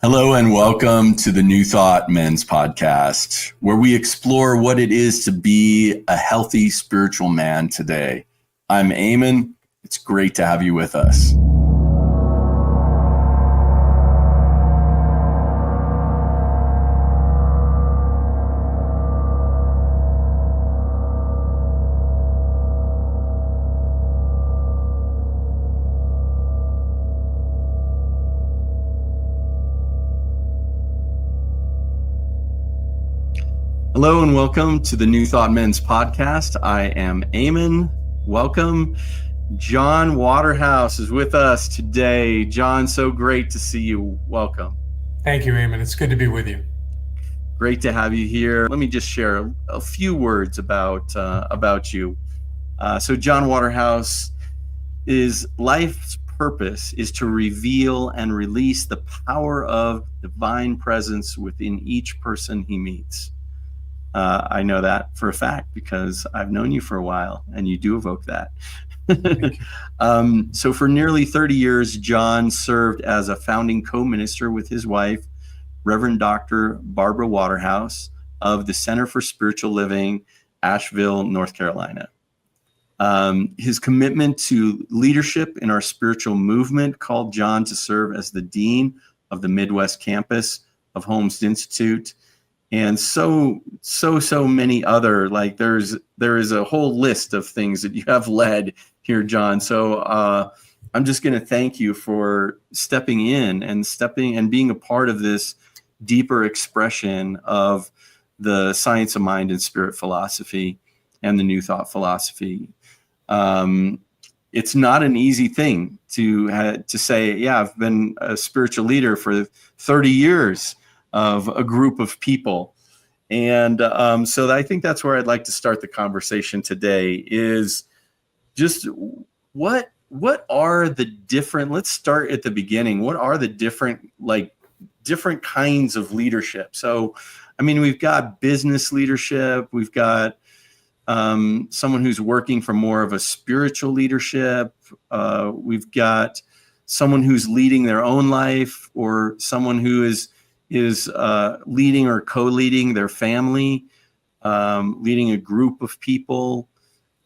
Hello and welcome to the New Thought Men's Podcast, where we explore what it is to be a healthy spiritual man today. I'm Eamon. It's great to have you with us. Hello and welcome to the New Thought Men's Podcast. I am Eamon. Welcome. John Waterhouse is with us today. John, so great to see you. Welcome. Thank you, Eamon. It's good to be with you. Great to have you here. Let me just share a few words about you. So John Waterhouse, life's purpose is to reveal and release the power of divine presence within each person he meets. I know that for a fact because I've known you for a while and you do evoke that. So for nearly 30 years, John served as a founding co-minister with his wife, Reverend Dr. Barbara Waterhouse of the Center for Spiritual Living, Asheville, North Carolina. His commitment to leadership in our spiritual movement called John to serve as the dean of the Midwest campus of Holmes Institute. And so many other, there is a whole list of things that you have led here, John. So I'm just going to thank you for stepping in and being a part of this deeper expression of the science of mind and spirit philosophy and the New Thought philosophy. It's not an easy thing to say, yeah, I've been a spiritual leader for 30 years. Of a group of people. And so I think that's where I'd like to start the conversation today is just what are the different, let's start at the beginning. What are the different kinds of leadership? So, I mean, we've got business leadership. We've got someone who's working for more of a spiritual leadership. We've got someone who's leading their own life or someone who is leading or co-leading their family, leading a group of people.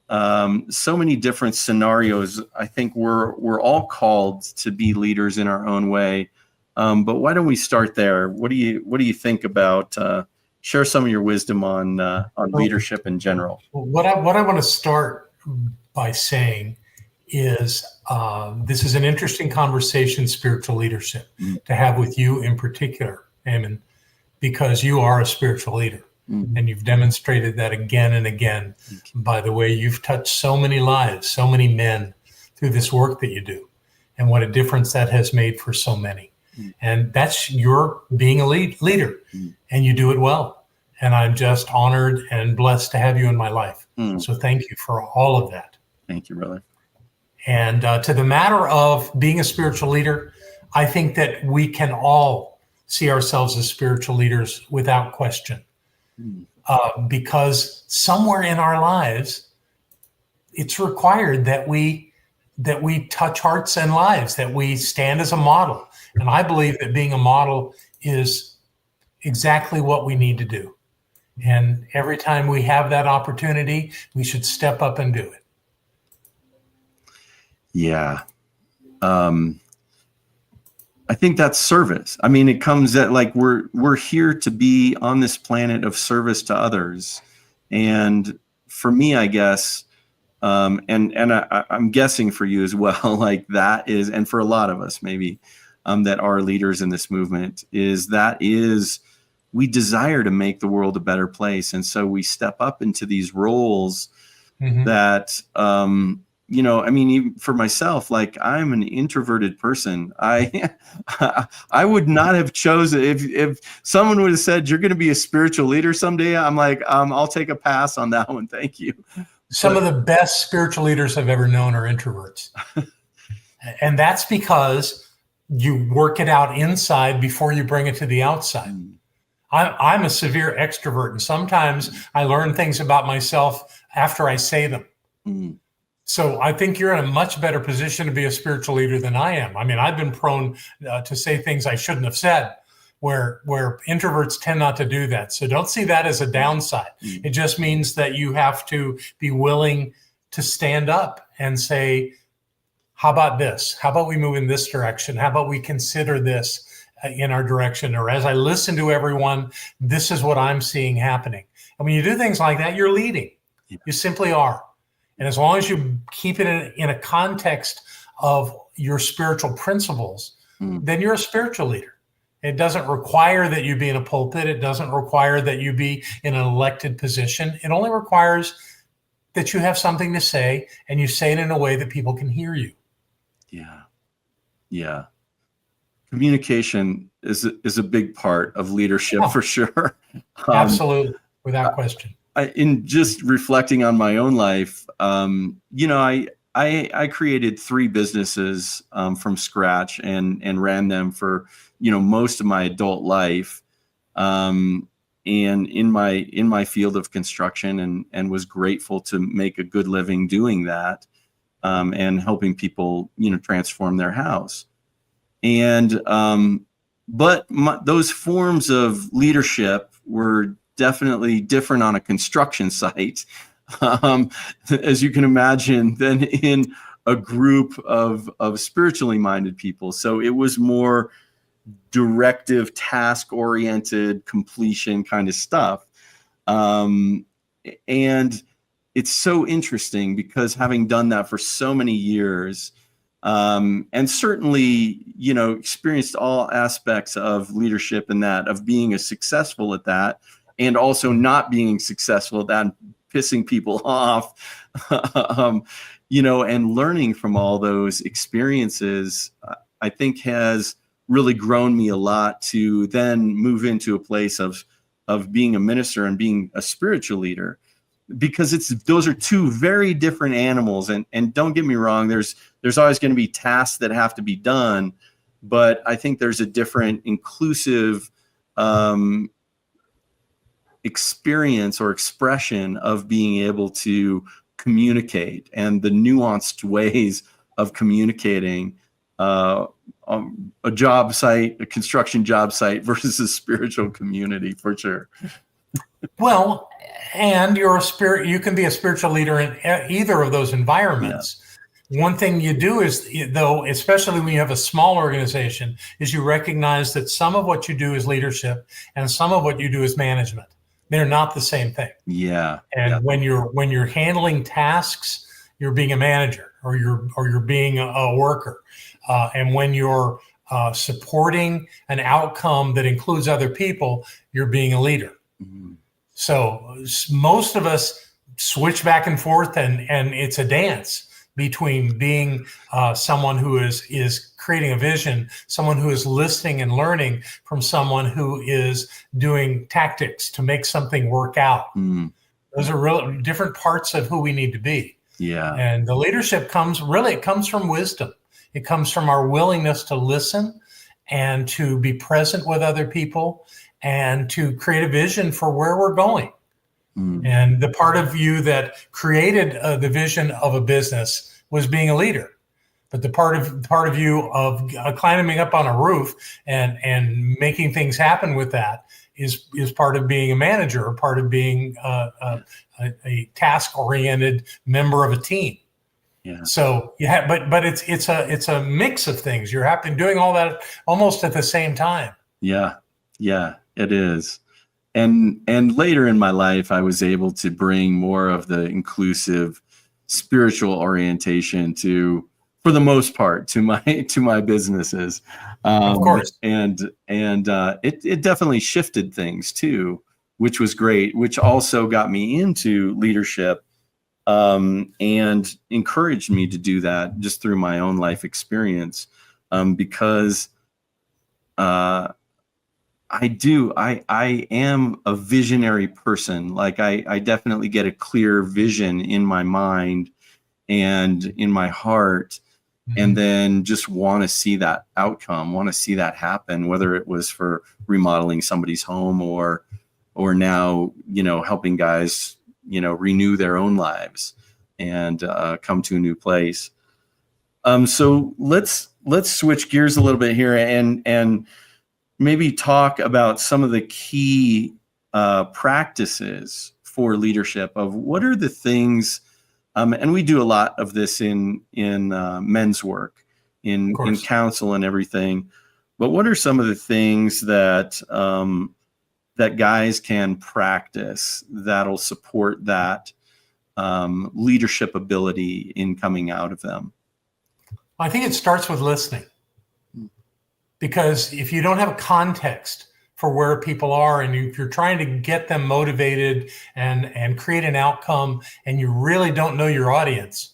So many different scenarios. I think we're all called to be leaders in our own way. But why don't we start there? What do you think about? Share some of your wisdom on leadership in general. What I want to start by saying is this is an interesting conversation, spiritual leadership, to have with you in particular, Eamon, because you are a spiritual leader, and you've demonstrated that again and again by the way you've touched so many lives, so many men through this work that you do, and what a difference that has made for so many. And that's your being a leader, and you do it well. And I'm just honored and blessed to have you in my life. So thank you for all of that. Thank you, brother. And to the matter of being a spiritual leader, I think that we can all see ourselves as spiritual leaders without question. Because somewhere in our lives, it's required that we touch hearts and lives, that we stand as a model. And I believe that being a model is exactly what we need to do. And every time we have that opportunity, we should step up and do it. Yeah. I think that's service. I mean, it comes at we're here to be on this planet of service to others. And for me, I guess, and I'm guessing for you as well, that is, and for a lot of us maybe, that are leaders in this movement is we desire to make the world a better place. And so we step up into these roles that, I mean, even for myself, I'm an introverted person. I would not have chosen if someone would have said, you're going to be a spiritual leader someday. I'm like, I'll take a pass on that one. Thank you. Some of the best spiritual leaders I've ever known are introverts. And that's because you work it out inside before you bring it to the outside. I'm a severe extrovert, and sometimes I learn things about myself after I say them. So I think you're in a much better position to be a spiritual leader than I am. I mean, I've been prone to say things I shouldn't have said. where introverts tend not to do that. So don't see that as a downside. It just means that you have to be willing to stand up and say, how about this? How about we move in this direction? How about we consider this in our direction? Or as I listen to everyone, this is what I'm seeing happening. And when you do things like that, you're leading. You simply are. And as long as you keep it in a context of your spiritual principles, then you're a spiritual leader. It doesn't require that you be in a pulpit. It doesn't require that you be in an elected position. It only requires that you have something to say, and you say it in a way that people can hear you. Yeah. Communication is a big part of leadership, for sure. Absolutely, without question. In just reflecting on my own life, I created 3 businesses from scratch and ran them for most of my adult life, and in my field of construction, and was grateful to make a good living doing that, and helping people transform their house. And but those forms of leadership were definitely different on a construction site, as you can imagine, than in a group of spiritually minded people. So it was more directive, task-oriented, completion kind of stuff. And it's so interesting because having done that for so many years, and certainly, experienced all aspects of leadership in that, of being successful at that, and also not being successful at that, and pissing people off, and learning from all those experiences, I think has really grown me a lot to then move into a place of being a minister and being a spiritual leader, because those are 2 very different animals. And don't get me wrong, there's always going to be tasks that have to be done, but I think there's a different inclusive experience or expression of being able to communicate, and the nuanced ways of communicating a job site, a construction job site, versus a spiritual community, for sure. Well, and you can be a spiritual leader in either of those environments. Yeah. One thing you do is, though, especially when you have a small organization, is you recognize that some of what you do is leadership and some of what you do is management. They're not the same thing. Yeah. And when you're handling tasks, you're being a manager, or you're being a worker. And when you're supporting an outcome that includes other people, you're being a leader. Mm-hmm. So most of us switch back and forth, and it's a dance between being someone who is creating a vision, someone who is listening and learning from someone who is doing tactics to make something work out. Mm. Those are real different parts of who we need to be. Yeah. And the leadership comes from wisdom. It comes from our willingness to listen and to be present with other people and to create a vision for where we're going. Mm. And the part of you that created the vision of a business was being a leader. But the part of you of climbing up on a roof and making things happen with that is part of being a manager, or part of being a task-oriented member of a team. Yeah. So but it's a mix of things. You're doing all that almost at the same time. Yeah, it is. And later in my life, I was able to bring more of the inclusive spiritual orientation for the most part, to my businesses. Of course. And it definitely shifted things too, which was great, which also got me into leadership, and encouraged me to do that just through my own life experience, because I am a visionary person. Like I definitely get a clear vision in my mind and in my heart, mm-hmm. and then just want to see that outcome, want to see that happen, whether it was for remodeling somebody's home or now, helping guys, renew their own lives and come to a new place. So let's switch gears a little bit here and maybe talk about some of the key practices for leadership of what are the things, and we do a lot of this in men's work, in counsel and everything. But what are some of the things that that guys can practice that'll support that leadership ability in coming out of them? I think it starts with listening, because if you don't have a context for where people are, and if you're trying to get them motivated and create an outcome, and you really don't know your audience,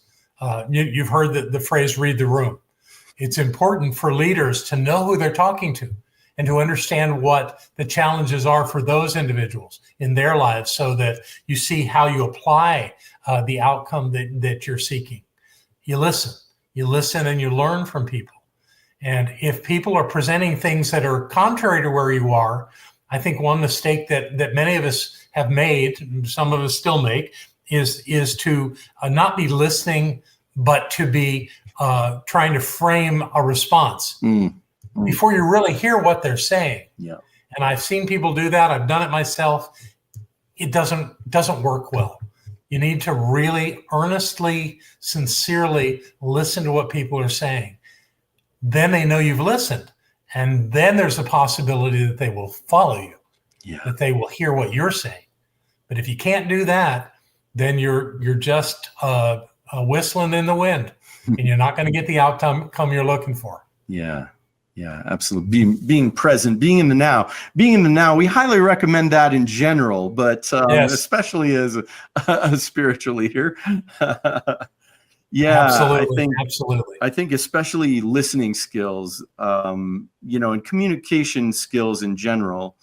you've heard the phrase "read the room." It's important for leaders to know who they're talking to and to understand what the challenges are for those individuals in their lives, so that you see how you apply the outcome that you're seeking. You listen and you learn from people. And if people are presenting things that are contrary to where you are, I think one mistake that many of us have made, and some of us still make, is to not be listening, but to be trying to frame a response before you really hear what they're saying. Yeah. And I've seen people do that. I've done it myself. It doesn't work well. You need to really earnestly, sincerely listen to what people are saying. Then they know you've listened. And then there's a possibility that they will follow you, that they will hear what you're saying. But if you can't do that, then you're just whistling in the wind, and you're not going to get the outcome you're looking for. Yeah. Yeah, absolutely. Being present, being in the now. We highly recommend that in general, but especially as a spiritual leader. Yeah, absolutely. I think especially listening skills, and communication skills in general,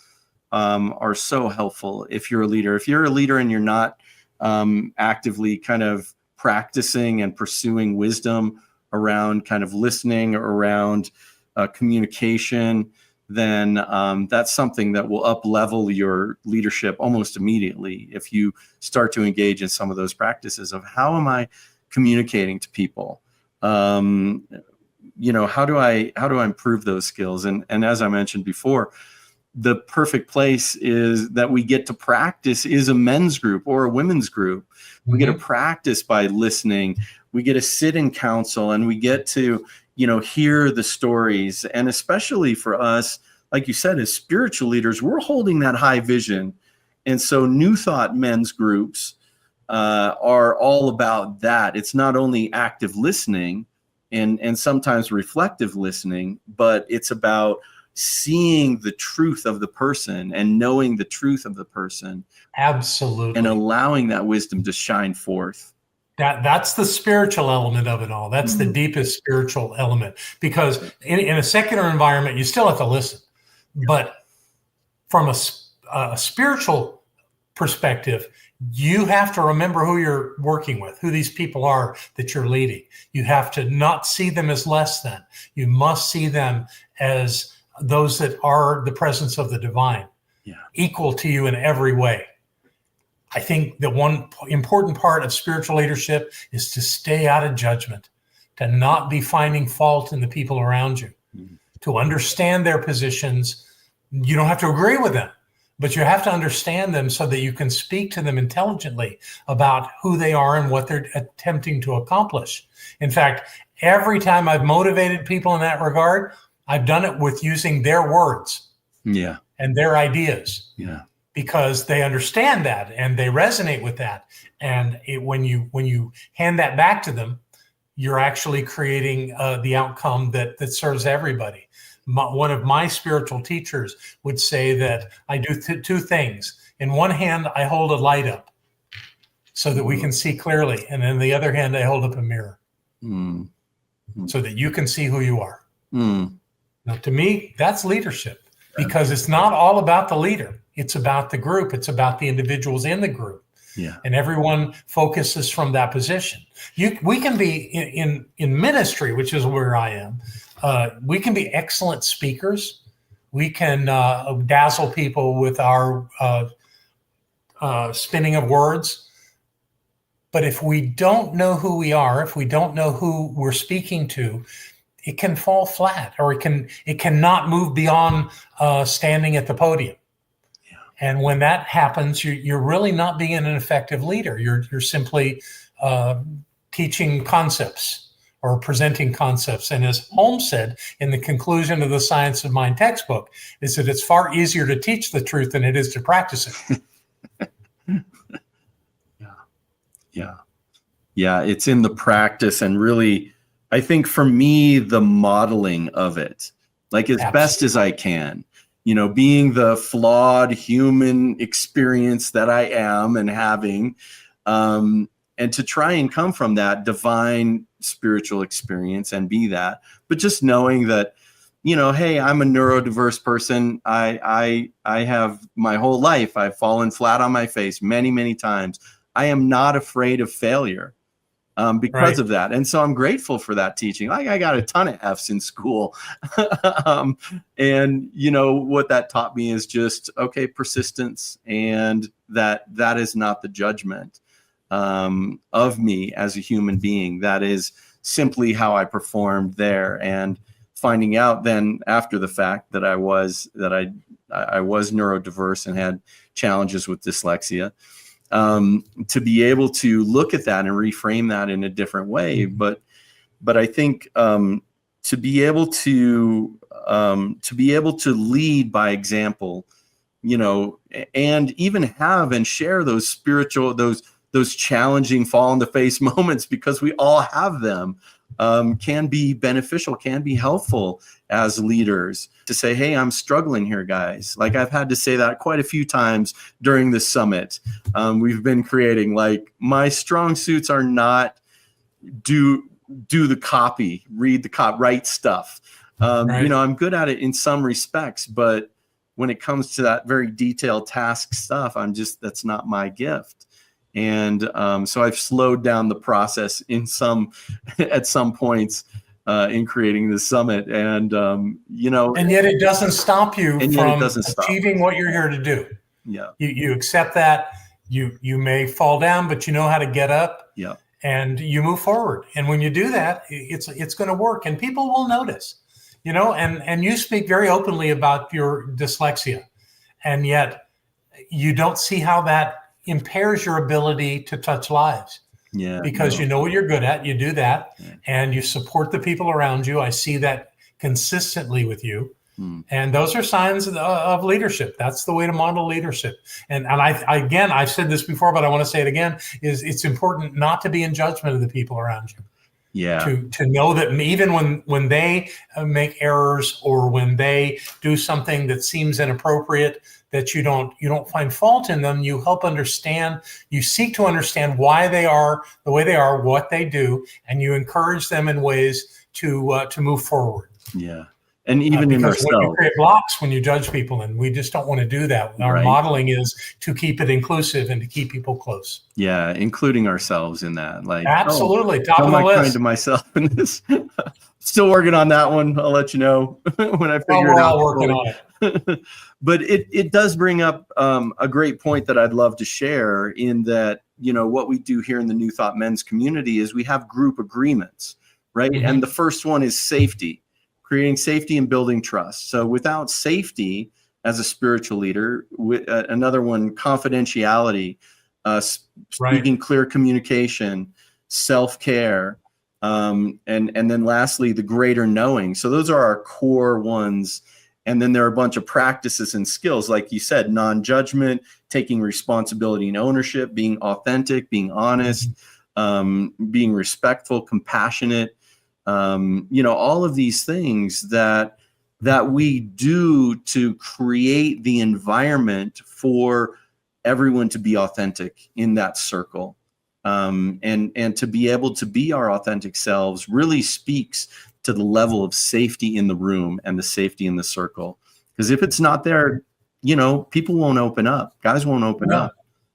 are so helpful if you're a leader. If you're a leader and you're not actively kind of practicing and pursuing wisdom around kind of listening, around communication, then that's something that will up-level your leadership almost immediately if you start to engage in some of those practices of how am I communicating to people? How do I improve those skills? And as I mentioned before, the perfect place is that we get to practice is a men's group or a women's group. We get to practice by listening. We get to sit in counsel, and we get to hear the stories. And especially for us, like you said, as spiritual leaders, we're holding that high vision. And so New Thought men's groups are all about that. It's not only active listening and sometimes reflective listening, but it's about seeing the truth of the person and knowing the truth of the person. Absolutely. And allowing that wisdom to shine forth. That's the spiritual element of it all. That's the deepest spiritual element, because in a secular environment, you still have to listen. But from a spiritual perspective, you have to remember who you're working with, who these people are that you're leading. You have to not see them as less than. You must see them as those that are the presence of the divine, equal to you in every way. I think that one important part of spiritual leadership is to stay out of judgment, to not be finding fault in the people around you, to understand their positions. You don't have to agree with them, but you have to understand them so that you can speak to them intelligently about who they are and what they're attempting to accomplish. In fact, every time I've motivated people in that regard, I've done it with using their words and their ideas. Because they understand that and they resonate with that. And when you hand that back to them, you're actually creating the outcome that serves everybody. One of my spiritual teachers would say that I do two things. In one hand, I hold a light up so that we can see clearly. And in the other hand, I hold up a mirror so that you can see who you are. Now, to me, that's leadership, because it's not all about the leader. It's about the group. It's about the individuals in the group. And everyone focuses from that position. We can be in ministry, which is where I am. We can be excellent speakers. We can dazzle people with our spinning of words. But if we don't know who we are, if we don't know who we're speaking to, it can fall flat, or it cannot move beyond standing at the podium. Yeah. And when that happens, you're really not being an effective leader. You're simply teaching concepts or presenting concepts. And as Holmes said in the conclusion of the Science of Mind textbook, is that it's far easier to teach the truth than it is to practice it. Yeah, it's in the practice, and really, I think for me, the modeling of it, like as best as I can, being the flawed human experience that I am and having, and to try and come from that divine spiritual experience and be that, but just knowing that, hey, I'm a neurodiverse person. I have my whole life, I've fallen flat on my face many, many times. I am not afraid of failure because of that. And so I'm grateful for that teaching. Like, I got a ton of F's in school. And what that taught me is just, okay, persistence, and that is not the judgment of me as a human being. That is simply how I performed there. And finding out then after the fact that I was neurodiverse and had challenges with dyslexia, to be able to look at that and reframe that in a different way. But I think to be able to lead by example, and even have and share those spiritual, those challenging fall in the face moments, because we all have them, can be beneficial, can be helpful as leaders to say, hey, I'm struggling here, guys. Like, I've had to say that quite a few times during the summit. We've been creating, like, my strong suits are not do the copy, read the copy, write stuff. I'm good at it in some respects, but when it comes to that very detailed task stuff, that's not my gift. And so I've slowed down the process at some points in creating the summit, and and yet it doesn't stop you from achieving what you're here to do. Yeah, you accept that you may fall down, but you know how to get up. Yeah, and you move forward. And when you do that, it's going to work, and people will notice. And you speak very openly about your dyslexia, and yet you don't see how that impairs your ability to touch lives. Yeah, because you know what you're good at, you do that, and you support the people around you. I see that consistently with you. And those are signs of leadership. That's the way to model leadership. And I've said this before, but I want to say it again, is it's important not to be in judgment of the people around you. Yeah. To know that even when they make errors, or when they do something that seems inappropriate, that you don't find fault in them. You help understand, you seek to understand why they are the way they are, what they do, and you encourage them in ways to move forward. Yeah. And even in ourselves, when you create blocks when you judge people, and we just don't want to do that. Our modeling is to keep it inclusive and to keep people close. Yeah, including ourselves in that. Like, absolutely, top of the list. Kind to myself in this. Still working on that one. I'll let you know when I figure it out. We're all working on it. But it does bring up a great point that I'd love to share, in that, what we do here in the New Thought Men's community is we have group agreements, right? And the first one is safety. Creating safety and building trust. So without safety as a spiritual leader, another one, confidentiality, speaking clear communication, self-care, and then lastly, the greater knowing. So those are our core ones. And then there are a bunch of practices and skills, like you said, non-judgment, taking responsibility and ownership, being authentic, being honest, being respectful, compassionate. All of these things that we do to create the environment for everyone to be authentic in that circle, and to be able to be our authentic selves really speaks to the level of safety in the room and the safety in the circle. Because if it's not there, people won't open up. Guys won't open up.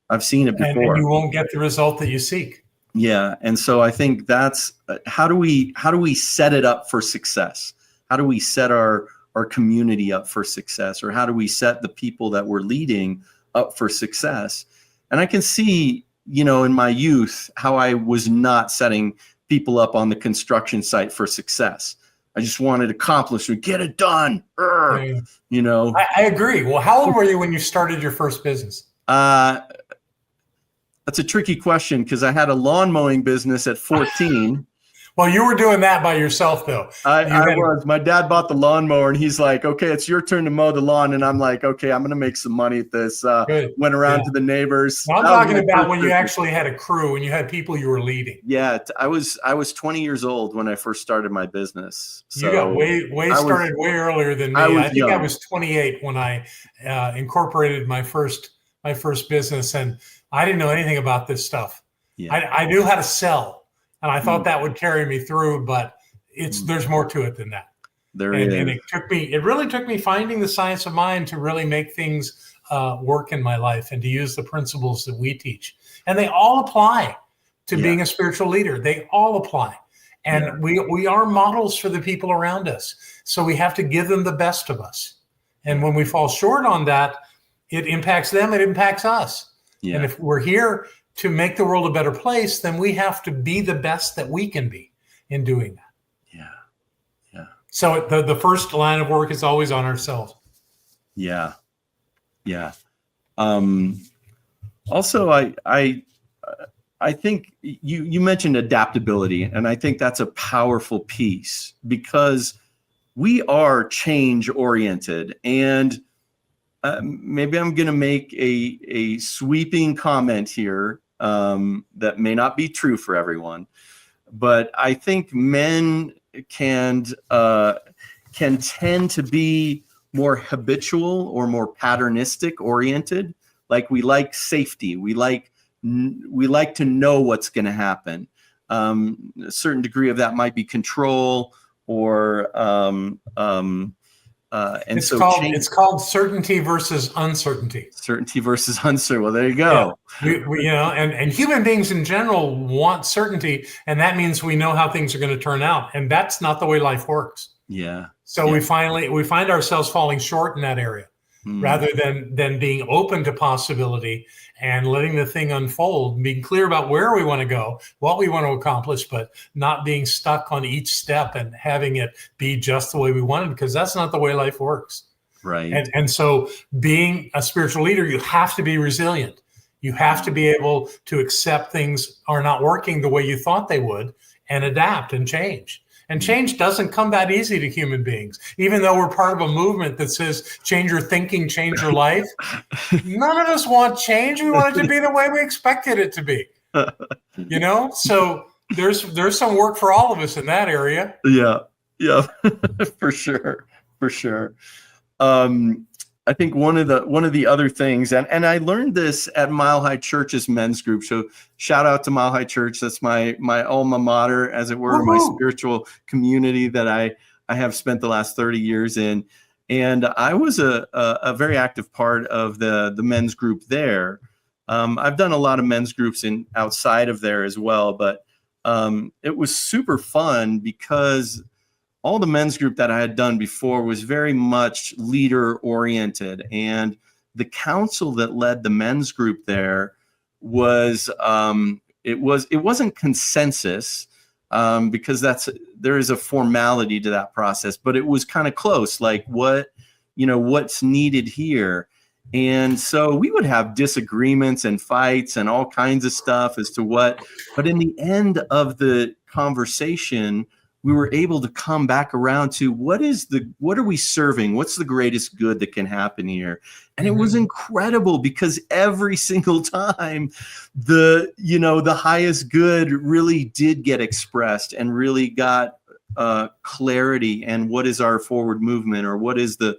I've seen it before. And you won't get the result that you seek. Yeah. And so I think that's how do we set it up for success? How do we set our community up for success? Or how do we set the people that we're leading up for success? And I can see, in my youth, how I was not setting people up on the construction site for success. I just wanted accomplishment, get it done. Yeah. You know, I agree. Well, how old were you when you started your first business? that's a tricky question because I had a lawn mowing business at 14. Well, you were doing that by yourself, though. I was. My dad bought the lawnmower, and he's like, "Okay, it's your turn to mow the lawn." And I'm like, "Okay, I'm going to make some money at this." Went around to the neighbors. Now, I'm talking about when you actually had a crew and you had people you were leading. Yeah, I was 20 years old when I first started my business. So you got started way earlier than me. I think I was 28 when I incorporated my first business, and I didn't know anything about this stuff. Yeah. I knew how to sell. And I thought that would carry me through, but there's more to it than that. And it really took me finding the science of mind to really make things work in my life and to use the principles that we teach. And they all apply to being a spiritual leader. They all apply. And we are models for the people around us. So we have to give them the best of us. And when we fall short on that, it impacts them, it impacts us. Yeah. And if we're here to make the world a better place, then we have to be the best that we can be in doing that. Yeah. Yeah. So the first line of work is always on ourselves. Yeah. Yeah. Also, I think you mentioned adaptability, and I think that's a powerful piece because we are change oriented, and maybe I'm going to make a sweeping comment here that may not be true for everyone, but I think men can tend to be more habitual or more patternistic oriented. Like we like safety. We like to know what's going to happen. A certain degree of that might be control or and it's called certainty versus uncertainty. Certainty versus uncertainty. Well, there you go. Yeah. And human beings in general want certainty, and that means we know how things are going to turn out, and that's not the way life works. Yeah. So we find ourselves falling short in that area, rather than being open to possibility and letting the thing unfold, being clear about where we want to go, what we want to accomplish, but not being stuck on each step and having it be just the way we want it, because that's not the way life works. Right. And so being a spiritual leader, you have to be resilient. You have to be able to accept things are not working the way you thought they would and adapt and change. And change doesn't come that easy to human beings. Even though we're part of a movement that says, change your thinking, change your life. None of us want change. We want it to be the way we expected it to be. So there's some work for all of us in that area. Yeah. For sure. I think one of the other things, and I learned this at Mile High Church's men's group. So shout out to Mile High Church. That's my alma mater, as it were, my spiritual community that I have spent the last 30 years in. And I was a very active part of the men's group there. I've done a lot of men's groups outside of there as well, but it was super fun because all the men's group that I had done before was very much leader oriented. And the council that led the men's group there was, it wasn't consensus because there is a formality to that process, but it was kind of close, like what's needed here. And so we would have disagreements and fights and all kinds of stuff as to but in the end of the conversation, we were able to come back around to what are we serving? What's the greatest good that can happen here? And it was incredible because every single time the highest good really did get expressed and really got clarity. And what is our forward movement, or what is the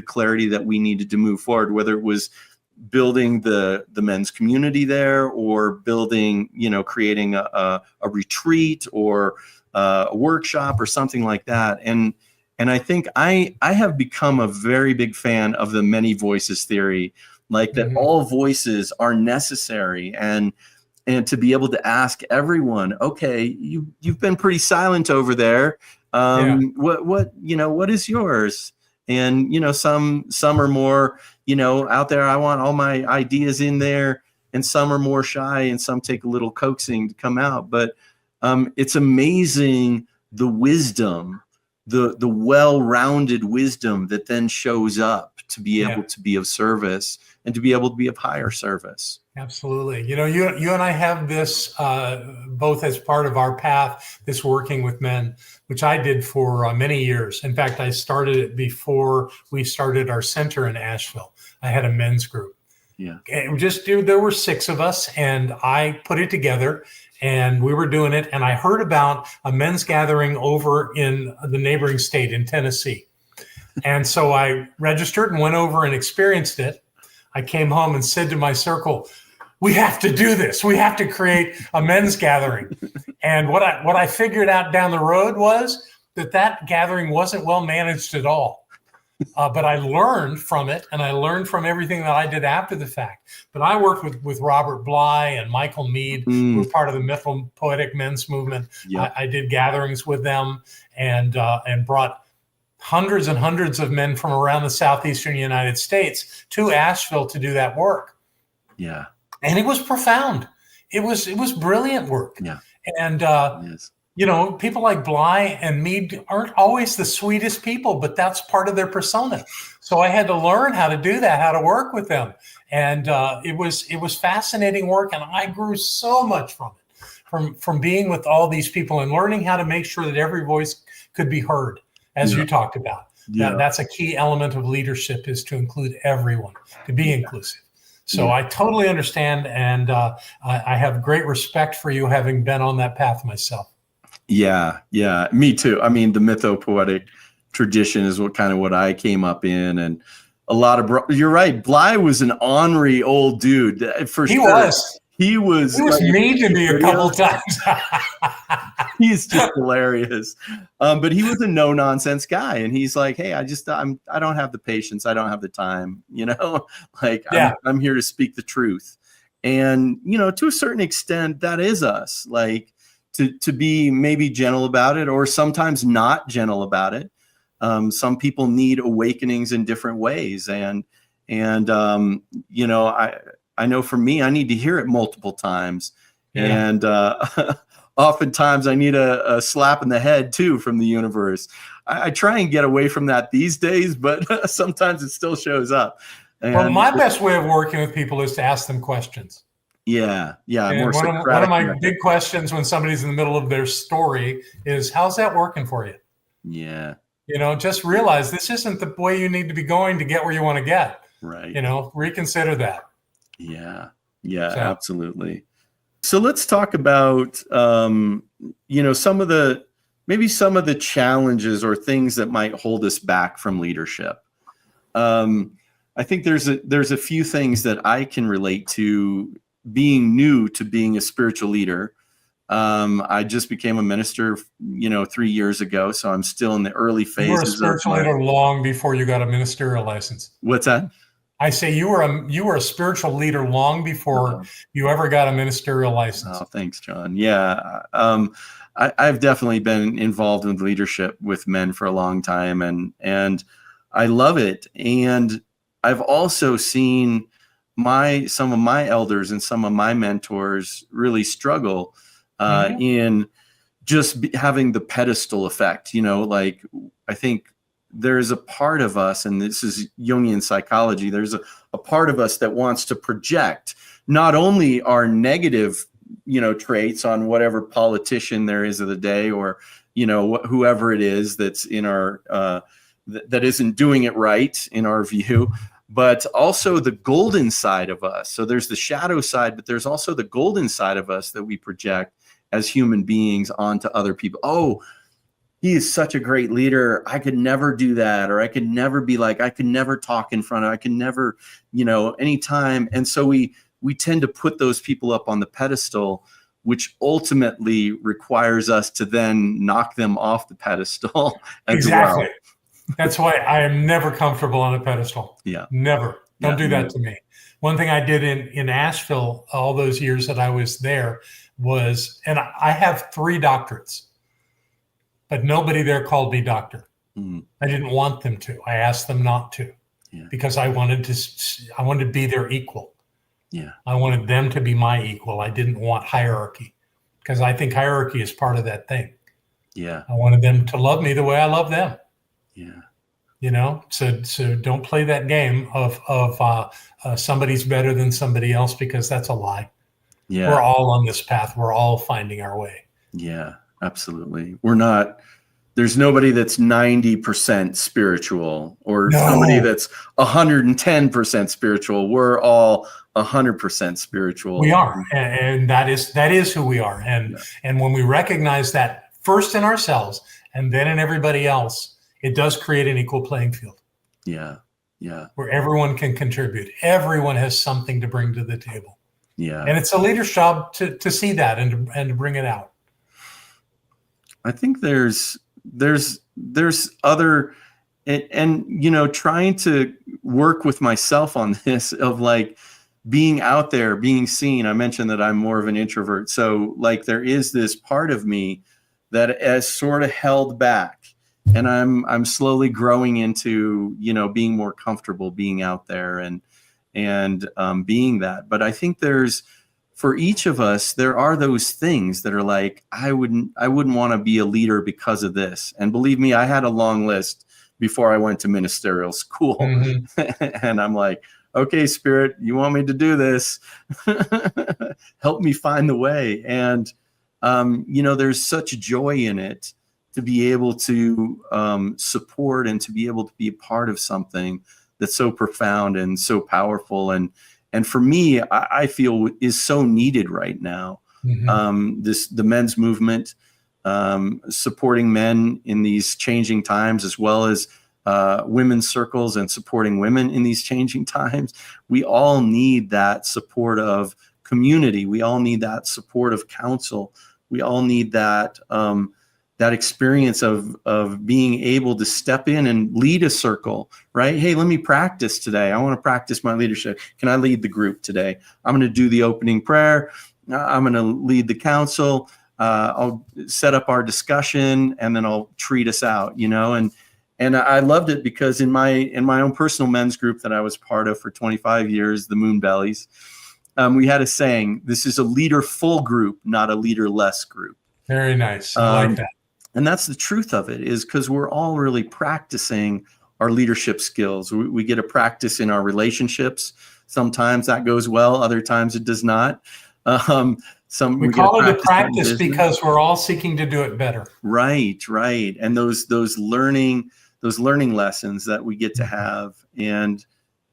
clarity that we needed to move forward, whether it was building the men's community there or building, creating a retreat or a workshop or something like that. And I think I have become a very big fan of the many voices theory, like that all voices are necessary, and to be able to ask everyone, okay, you've been pretty silent over there. What is yours? And, some are more, out there, I want all my ideas in there, and some are more shy and some take a little coaxing to come out. But it's amazing the wisdom the well-rounded wisdom that then shows up to be able to be of service and to be able to be of higher service. Absolutely. You know, you and I have this both as part of our path, this working with men, which I did for many years. In fact, I started it before we started our center in Asheville. I had a men's group. Yeah. And there were 6 of us, and I put it together, and we were doing it. And I heard about a men's gathering over in the neighboring state in Tennessee. And so I registered and went over and experienced it. I came home and said to my circle, we have to do this. We have to create a men's gathering. And what I figured out down the road was that gathering wasn't well managed at all. But I learned from it, and I learned from everything that I did after the fact. But I worked with Robert Bly and Michael Mead, who were part of the Mythopoetic Men's Movement. Yep. I did gatherings with them and brought hundreds and hundreds of men from around the southeastern United States to Asheville to do that work. Yeah. And it was profound. It was brilliant work. Yeah. And yes. You know, people like Bly and Mead aren't always the sweetest people, but that's part of their persona. So I had to learn how to do that, how to work with them. And it was fascinating work, and I grew so much from it, from being with all these people and learning how to make sure that every voice could be heard, as you talked about. Yeah. That's a key element of leadership, is to include everyone, to be inclusive. So I totally understand, and I have great respect for you, having been on that path myself. Yeah, me too. I mean, the mythopoetic tradition is what I came up in, and a lot of you're right. Bly was an ornery old dude for sure. He was like, mean to me a couple times. He's just hilarious. But he was a no nonsense guy, and he's like, hey, I don't have the patience, I don't have the time, like I'm here to speak the truth. And to a certain extent, that is us, like to be maybe gentle about it, or sometimes not gentle about it. Some people need awakenings in different ways, and I know for me, I need to hear it multiple times. Yeah. And oftentimes I need a slap in the head too from the universe. I try and get away from that these days, but sometimes it still shows up. And well, my best way of working with people is to ask them questions. Yeah. And one of my big questions when somebody's in the middle of their story is, how's that working for you? Yeah. Just realize this isn't the way you need to be going to get where you want to get. Right. Reconsider that. Yeah, absolutely. So let's talk about, some of the challenges or things that might hold us back from leadership. I think there's a few things that I can relate to being new to being a spiritual leader. I just became a minister, 3 years ago, so I'm still in the early phases. You were a spiritual leader long before you got a ministerial license. What's that? I say you were a spiritual leader long before you ever got a ministerial license. Oh, thanks, John. Yeah, I've definitely been involved in leadership with men for a long time, and I love it. And I've also seen some of my elders and some of my mentors really struggle in just having the pedestal effect. Like I think there's a part of us, and this is Jungian psychology, there's a part of us that wants to project not only our negative, traits on whatever politician there is of the day, or, whoever it is that's in our, that isn't doing it right in our view, but also the golden side of us. So there's the shadow side, but there's also the golden side of us that we project as human beings onto other people. Oh, he is such a great leader. I could never do that. Or I could never be like, I could never talk in front of, I can never, anytime. And so we tend to put those people up on the pedestal, which ultimately requires us to then knock them off the pedestal as exactly. well. That's why I am never comfortable on a pedestal. Yeah. Never. Don't do that to me. One thing I did in Asheville all those years that I was there was, and I have 3 doctorates, but nobody there called me doctor. I didn't want them to. I asked them not to, because I wanted to be their equal. Yeah. I wanted them to be my equal. I didn't want hierarchy, because I think hierarchy is part of that thing. Yeah. I wanted them to love me the way I love them. Yeah. So don't play that game of somebody's better than somebody else, because that's a lie. Yeah. We're all on this path. We're all finding our way. Yeah, absolutely. There's nobody that's 90% spiritual or somebody No, that's 110% spiritual. We're all 100% spiritual. we are, and that is who we are. Yeah. And when we recognize that first in ourselves and then in everybody else, it does create an equal playing field. Yeah. Yeah. Where everyone can contribute. Everyone has something to bring to the table. Yeah. And it's a leader's job to see that and to bring it out. I think there's other, and trying to work with myself on this of like being out there, being seen. I mentioned that I'm more of an introvert. So like there is this part of me that has sort of held back, and I'm slowly growing into, being more comfortable being out there and being that. But I think for each of us, there are those things that are like, I wouldn't want to be a leader because of this. And believe me, I had a long list before I went to ministerial school. Mm-hmm. And I'm like, okay, Spirit, you want me to do this? Help me find the way. And, there's such joy in it to be able to support and to be able to be a part of something that's so profound and so powerful. And for me, I feel is so needed right now. Mm-hmm. The men's movement, supporting men in these changing times, as well as women's circles and supporting women in these changing times. We all need that support of community. We all need that support of counsel. We all need that experience of being able to step in and lead a circle, right? Hey, let me practice today. I want to practice my leadership. Can I lead the group today? I'm going to do the opening prayer. I'm going to lead the council. I'll set up our discussion, and then I'll treat us out, and I loved it because in my own personal men's group that I was part of for 25 years, the Moonbellies, we had a saying: this is a leader-full group, not a leader-less group. Very nice. I like that. And that's the truth of it, is because we're all really practicing our leadership skills. We get a practice in our relationships. Sometimes that goes well. Other times it does not. We call it a practice because we're all seeking to do it better. Right. And those learning lessons that we get to have, and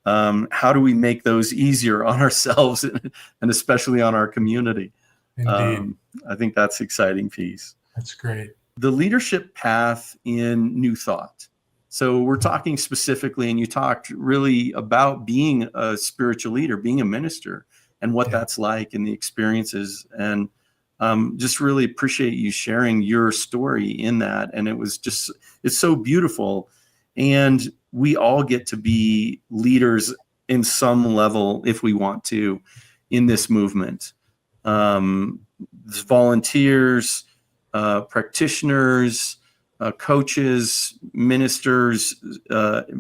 how do we make those easier on ourselves and especially on our community? Indeed. I think that's an exciting piece. That's great. The leadership path in New Thought. So we're talking specifically, and you talked really about being a spiritual leader, being a minister, and what that's like and the experiences. And just really appreciate you sharing your story in that. And it's so beautiful. And we all get to be leaders in some level if we want to in this movement. Volunteers, practitioners, coaches, ministers,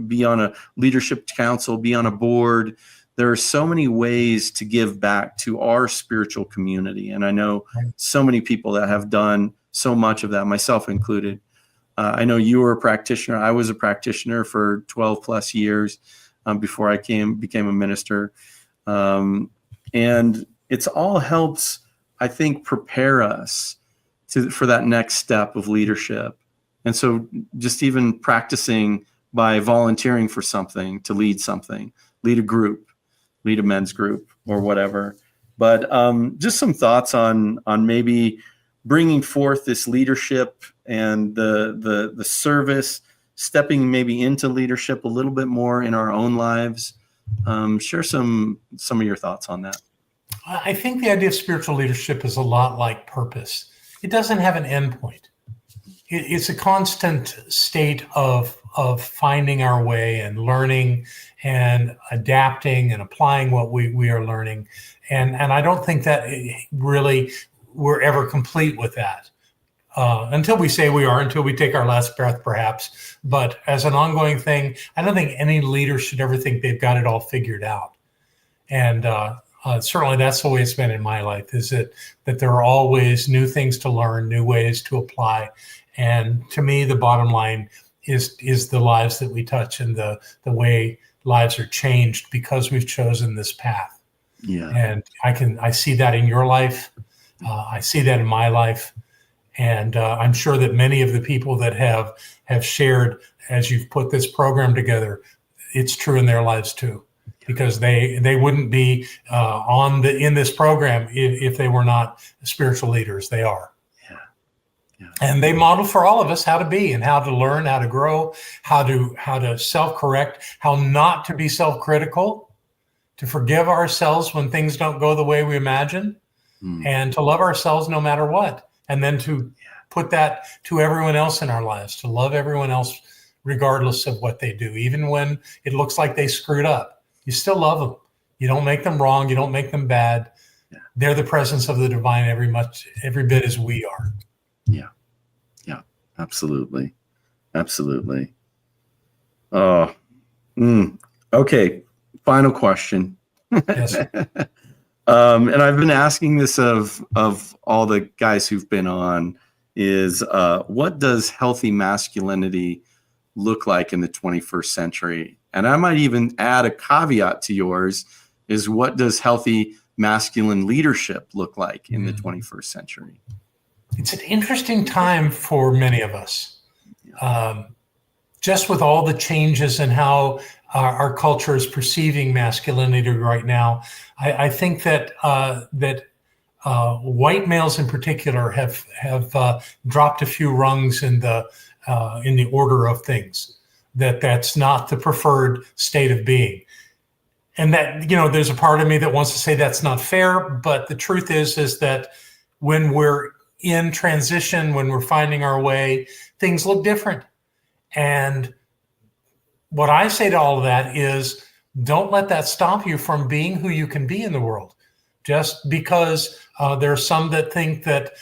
be on a leadership council, be on a board. There are so many ways to give back to our spiritual community. And I know so many people that have done so much of that, myself included. I know you were a practitioner. I was a practitioner for 12 plus years before I became a minister. And it's all helps, I think, prepare us for that next step of leadership. And so just even practicing by volunteering for something, to lead something, lead a group, lead a men's group or whatever. But just some thoughts on maybe bringing forth this leadership and the service, stepping maybe into leadership a little bit more in our own lives. Share some of your thoughts on that. I think the idea of spiritual leadership is a lot like purpose. It doesn't have an endpoint. It's a constant state of finding our way and learning and adapting and applying what we are learning. And I don't think that really we're ever complete with that until we say we are, until we take our last breath, perhaps. But as an ongoing thing, I don't think any leader should ever think they've got it all figured out. And certainly that's the way it's been in my life, is that there are always new things to learn, new ways to apply. And to me, the bottom line is the lives that we touch and the way lives are changed because we've chosen this path. Yeah. And I see that in your life. I see that in my life. And I'm sure that many of the people that have shared as you've put this program together, it's true in their lives too, because they wouldn't be in this program if they were not spiritual leaders. They are. Yeah. And they model for all of us how to be and how to learn, how to grow, how to self-correct, how not to be self-critical, to forgive ourselves when things don't go the way we imagine, and to love ourselves no matter what. And then to put that to everyone else in our lives, to love everyone else regardless of what they do, even when it looks like they screwed up. You still love them. You don't make them wrong. You don't make them bad. Yeah. They're the presence of the divine every bit as we are. Yeah, absolutely. Absolutely. Oh, okay. Final question. Yes. And I've been asking this of all the guys who've been on is what does healthy masculinity look like in the 21st century? And I might even add a caveat to yours is what does healthy masculine leadership look like in the 21st century? It's an interesting time for many of us. Just with all the changes in how our culture is perceiving masculinity right now, I think that white males in particular have dropped a few rungs in the order of things. That's not the preferred state of being, and that there's a part of me that wants to say that's not fair. But the truth is that when we're in transition, when we're finding our way, things look different. And what I say to all of that is don't let that stop you from being who you can be in the world. Just because there are some that think that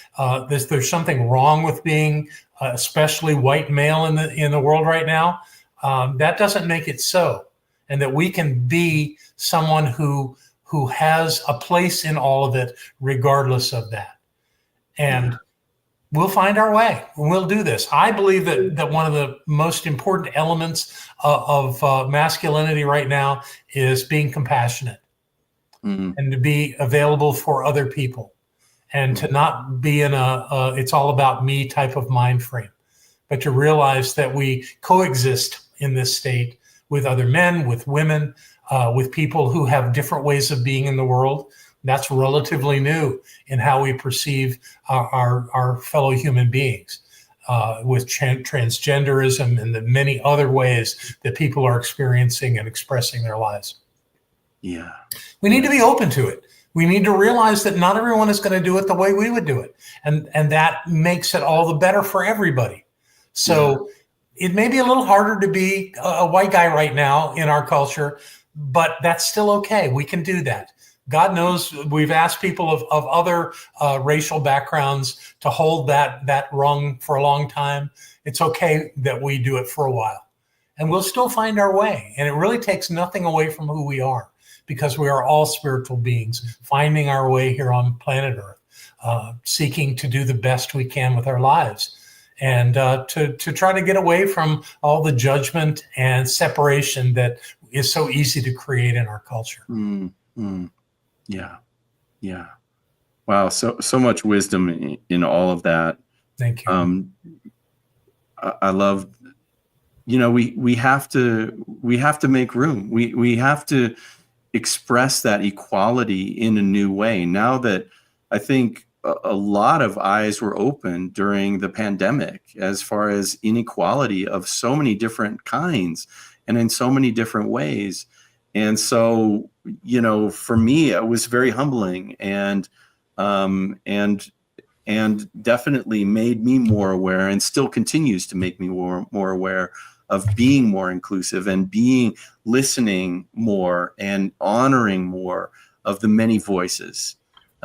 there's something wrong with being especially white male in the world right now, that doesn't make it so. And that we can be someone who has a place in all of it regardless of that. And we'll find our way. We'll do this. I believe that one of the most important elements of masculinity right now is being compassionate and to be available for other people and to not be in it's all about me type of mind frame, but to realize that we coexist in this state with other men, with women, with people who have different ways of being in the world. That's relatively new in how we perceive our fellow human beings, with transgenderism and the many other ways that people are experiencing and expressing their lives. Yeah. We need to be open to it. We need to realize that not everyone is going to do it the way we would do it. And that makes it all the better for everybody. So it may be a little harder to be a white guy right now in our culture, but that's still okay. We can do that. God knows we've asked people of other racial backgrounds to hold that rung for a long time. It's okay that we do it for a while. And we'll still find our way. And it really takes nothing away from who we are, because we are all spiritual beings finding our way here on planet Earth, seeking to do the best we can with our lives. And to try to get away from all the judgment and separation that is so easy to create in our culture. Yeah. Wow. So much wisdom in all of that. Thank you. I love, we have to make room. We have to express that equality in a new way. Now that I think a lot of eyes were open during the pandemic as far as inequality of so many different kinds and in so many different ways. And so, for me, it was very humbling and definitely made me more aware, and still continues to make me more aware of being more inclusive and listening more and honoring more of the many voices.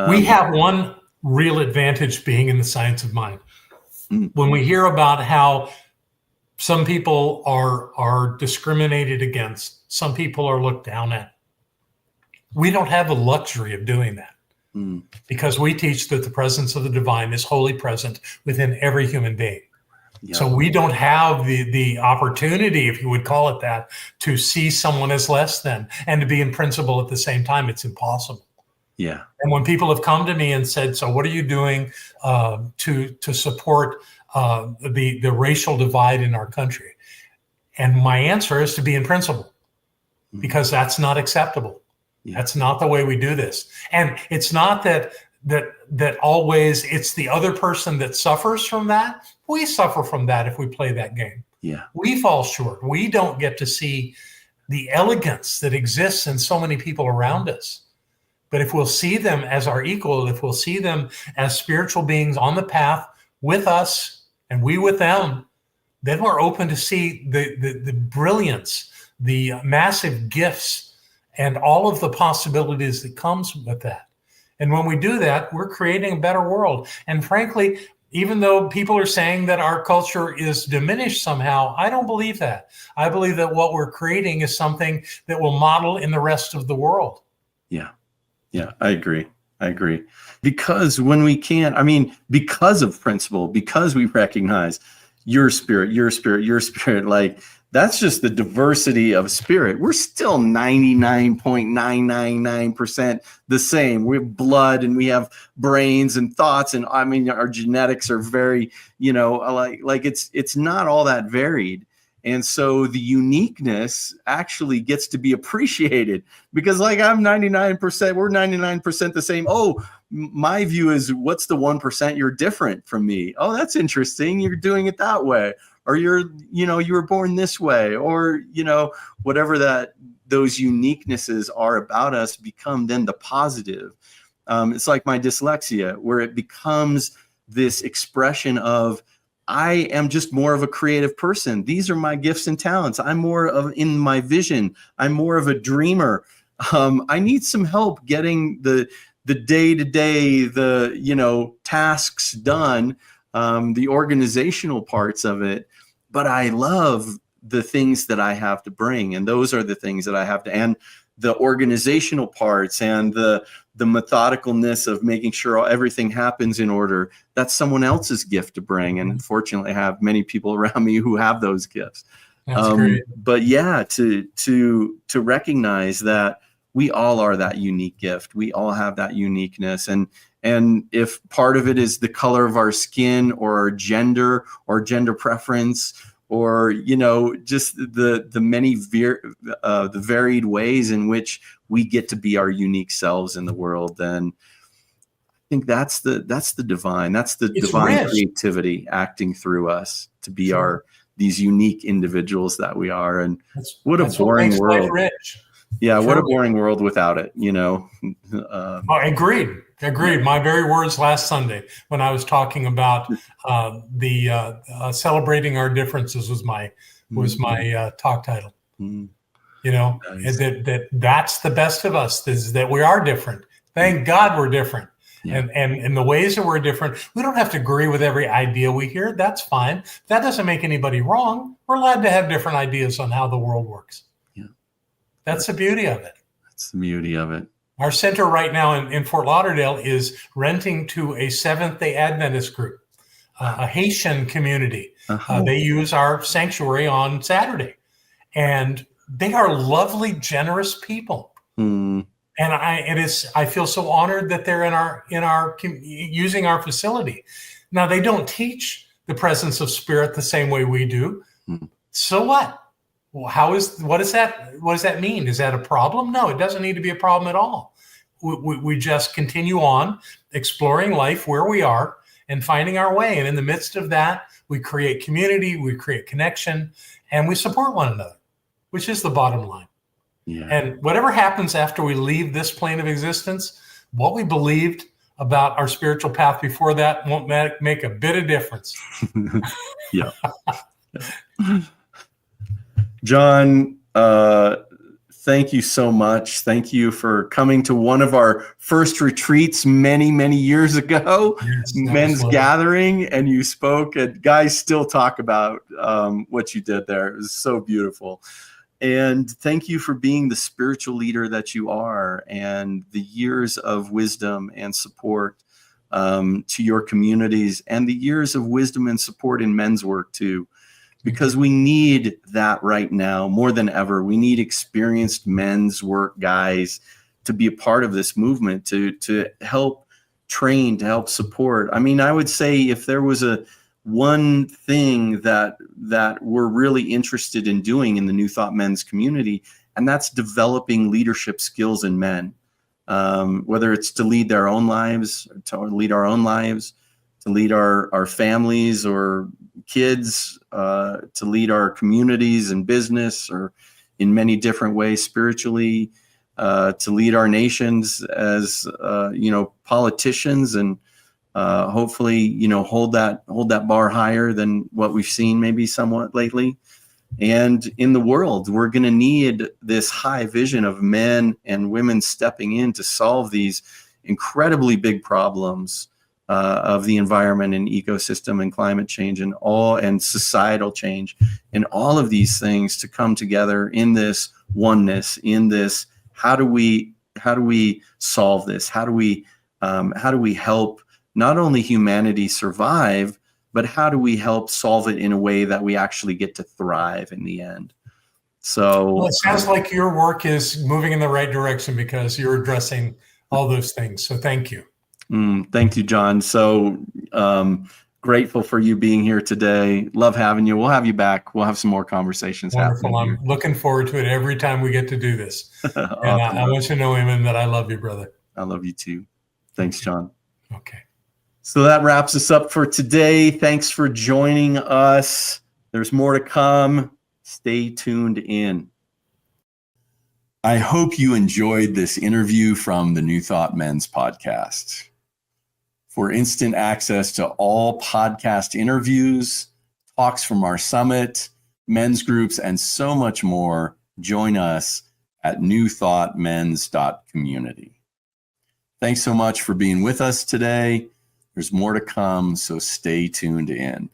We have one real advantage being in the science of mind. When we hear about how some people are discriminated against, some people are looked down at, we don't have the luxury of doing that because we teach that the presence of the divine is wholly present within every human being. Yeah. So we don't have the opportunity, if you would call it that, to see someone as less than and to be in principle at the same time. It's impossible. Yeah. And when people have come to me and said, "So what are you doing to support the racial divide in our country?" And my answer is to be in principle, because that's not acceptable. Yeah. That's not the way we do this. And it's not that always it's the other person that suffers from that. We suffer from that if we play that game. Yeah. We fall short. We don't get to see the elegance that exists in so many people around us. But if we'll see them as our equal, if we'll see them as spiritual beings on the path with us and we with them, then we're open to see the brilliance, the massive gifts, and all of the possibilities that comes with that. And when we do that, we're creating a better world. And frankly, even though people are saying that our culture is diminished somehow, I don't believe that. I believe that what we're creating is something that will model in the rest of the world. Yeah. Yeah, I agree. Because when we can't, I mean, because of principle, because we recognize your spirit, like that's just the diversity of spirit. We're still 99.999% the same. We have blood and we have brains and thoughts. And I mean, our genetics are very, like it's not all that varied. And so the uniqueness actually gets to be appreciated, because like I'm 99%, we're 99% the same. Oh, my view is, what's the 1% you're different from me? Oh, that's interesting. You're doing it that way. Or you were born this way, or, whatever those uniquenesses are about us become then the positive. It's like my dyslexia, where it becomes this expression of, I am just more of a creative person. These are my gifts and talents. I'm more of in my vision. I'm more of a dreamer. I need some help getting the day-to-day, tasks done, the organizational parts of it. But I love the things that I have to bring. And those are the things that I have to, and the organizational parts and the methodicalness of making sure everything happens in order. That's someone else's gift to bring. And unfortunately, I have many people around me who have those gifts. That's great. But yeah, to recognize that we all are that unique gift. We all have that uniqueness. And if part of it is the color of our skin or our gender or gender preference, or, just the many the varied ways in which we get to be our unique selves in the world, then I think that's the divine. That's the divine creativity acting through us to be these unique individuals that we are. And what a boring world. Yeah, what a boring world without it, Agreed. My very words last Sunday when I was talking about the celebrating our differences was my talk title. Mm-hmm. Nice. That's the best of us, is that we are different. Thank God we're different. Yeah. And in the ways that we're different, we don't have to agree with every idea we hear. That's fine. That doesn't make anybody wrong. We're allowed to have different ideas on how the world works. Yeah. That's the beauty of it. That's the beauty of it. Our center right now in Fort Lauderdale is renting to a Seventh-day Adventist group, a Haitian community. Uh-huh. They use our sanctuary on Saturday, and they are lovely, generous people. Mm. And I feel so honored that they're in our using our facility. Now, they don't teach the presence of spirit the same way we do. Mm. So what? Well, what does that mean? Is that a problem? No, it doesn't need to be a problem at all. We just continue on exploring life where we are and finding our way. And in the midst of that, we create community, we create connection, and we support one another, which is the bottom line. Yeah. And whatever happens after we leave this plane of existence, what we believed about our spiritual path before that won't make a bit of difference. Yeah. John, thank you so much. Thank you for coming to one of our first retreats many, many years ago, men's gathering, and you spoke, and guys still talk about what you did there. It was so beautiful. And thank you for being the spiritual leader that you are, and the years of wisdom and support to your communities, and the years of wisdom and support in men's work too, because we need that right now more than ever. We need experienced men's work guys to be a part of this movement, to help train, to help support. I mean, I would say if there was one thing that we're really interested in doing in the New Thought men's community, and that's developing leadership skills in men, whether it's to lead their own lives, to lead our own lives, to lead our families or kids, to lead our communities and business, or in many different ways spiritually, to lead our nations as politicians, and hopefully hold that bar higher than what we've seen maybe somewhat lately. And in the world, we're going to need this high vision of men and women stepping in to solve these incredibly big problems of the environment and ecosystem and climate change and societal change, and all of these things to come together in this oneness, in this how do we solve this? How do we help not only humanity survive, but how do we help solve it in a way that we actually get to thrive in the end? So, well, it sounds like your work is moving in the right direction because you're addressing all those things. So thank you. Thank you, John. So grateful for you being here today. Love having you. We'll have you back. We'll have some more conversations. Wonderful. I'm looking forward to it every time we get to do this. Awesome. And I want you to know, Eamon, that I love you, brother. I love you too. Thanks, John. Okay. So that wraps us up for today. Thanks for joining us. There's more to come. Stay tuned in. I hope you enjoyed this interview from the New Thought Men's podcast. For instant access to all podcast interviews, talks from our summit, men's groups, and so much more, join us at newthoughtmens.community. Thanks so much for being with us today. There's more to come, so stay tuned in.